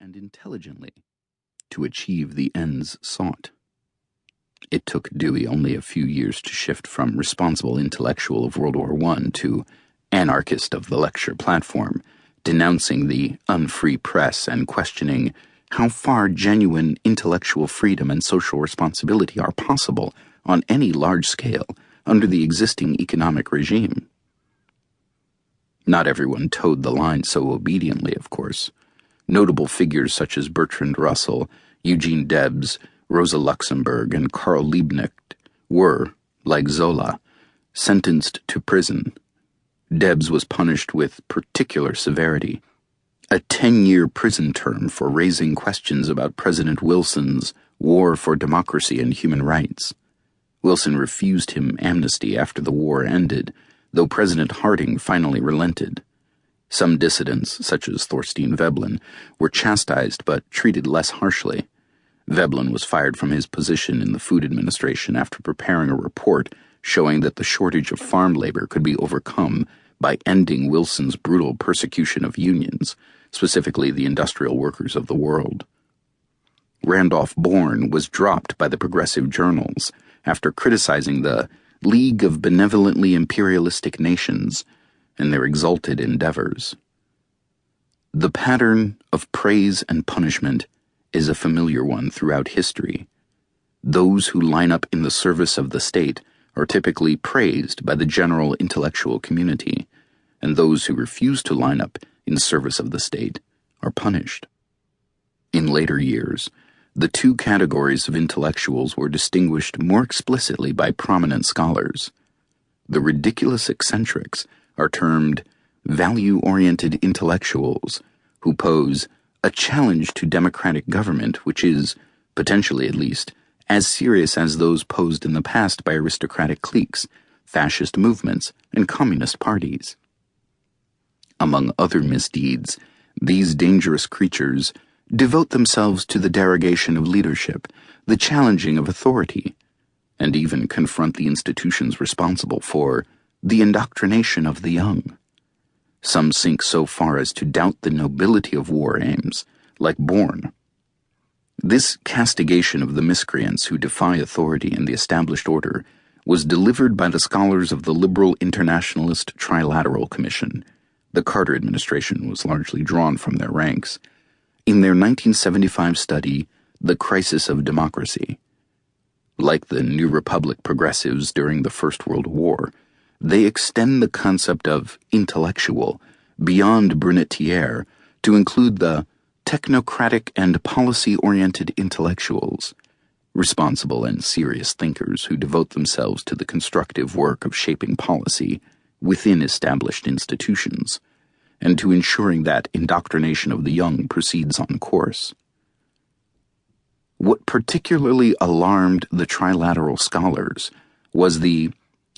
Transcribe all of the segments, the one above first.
and intelligently to achieve the ends sought. It took Dewey only a few years to shift from responsible intellectual of World War I to anarchist of the lecture platform, denouncing the unfree press and questioning how far genuine intellectual freedom and social responsibility are possible on any large scale under the existing economic regime. Not everyone towed the line so obediently, of course. Notable figures such as Bertrand Russell, Eugene Debs, Rosa Luxemburg, and Karl Liebknecht were, like Zola, sentenced to prison. Debs was punished with particular severity, a 10-year prison term for raising questions about President Wilson's war for democracy and human rights. Wilson refused him amnesty after the war ended, though President Harding finally relented. Some dissidents, such as Thorstein Veblen, were chastised but treated less harshly. Veblen was fired from his position in the Food Administration after preparing a report showing that the shortage of farm labor could be overcome by ending Wilson's brutal persecution of unions, specifically the industrial workers of the world. Randolph Bourne was dropped by the progressive journals after criticizing the League of Benevolently Imperialistic Nations and their exalted endeavors. The pattern of praise and punishment is a familiar one throughout history. Those who line up in the service of the state are typically praised by the general intellectual community, and those who refuse to line up in service of the state are punished. In later years, the two categories of intellectuals were distinguished more explicitly by prominent scholars. The ridiculous eccentrics are termed value-oriented intellectuals who pose a challenge to democratic government which is, potentially at least, as serious as those posed in the past by aristocratic cliques, fascist movements, and communist parties. Among other misdeeds, these dangerous creatures devote themselves to the derogation of leadership, the challenging of authority, and even confront the institutions responsible for the indoctrination of the young. Some sink so far as to doubt the nobility of war aims, like Bourne. This castigation of the miscreants who defy authority and the established order was delivered by the scholars of the Liberal Internationalist Trilateral Commission. The Carter administration was largely drawn from their ranks, in their 1975 study, The Crisis of Democracy. Like the New Republic progressives during the First World War, they extend the concept of intellectual beyond Brunetière to include the technocratic and policy-oriented intellectuals, responsible and serious thinkers who devote themselves to the constructive work of shaping policy within established institutions, and to ensuring that indoctrination of the young proceeds on course. What particularly alarmed the trilateral scholars was the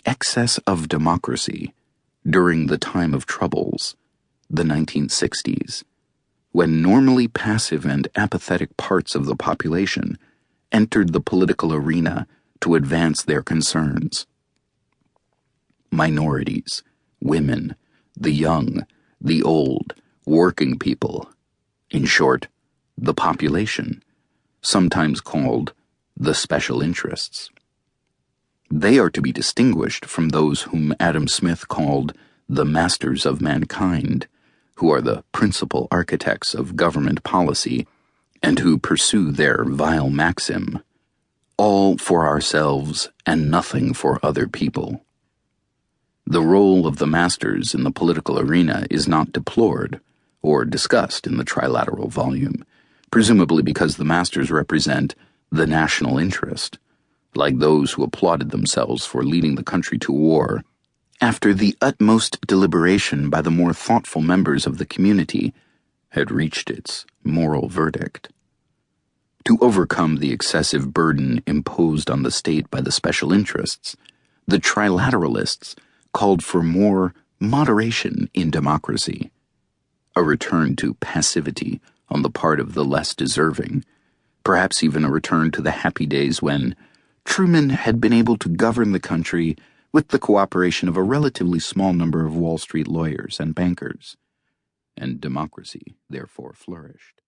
excess of democracy during the time of troubles, the 1960s, when normally passive and apathetic parts of the population entered the political arena to advance their concerns. Minorities, women, the young, the old, working people, in short, the population, sometimes called the special interests. They are to be distinguished from those whom Adam Smith called the masters of mankind, who are the principal architects of government policy and who pursue their vile maxim, all for ourselves and nothing for other people. The role of the masters in the political arena is not deplored or discussed in the trilateral volume, presumably because the masters represent the national interest, like those who applauded themselves for leading the country to war after the utmost deliberation by the more thoughtful members of the community had reached its moral verdict. To overcome the excessive burden imposed on the state by the special interests, the trilateralists called for more moderation in democracy, a return to passivity on the part of the less deserving, perhaps even a return to the happy days when Truman had been able to govern the country with the cooperation of a relatively small number of Wall Street lawyers and bankers, and democracy therefore flourished.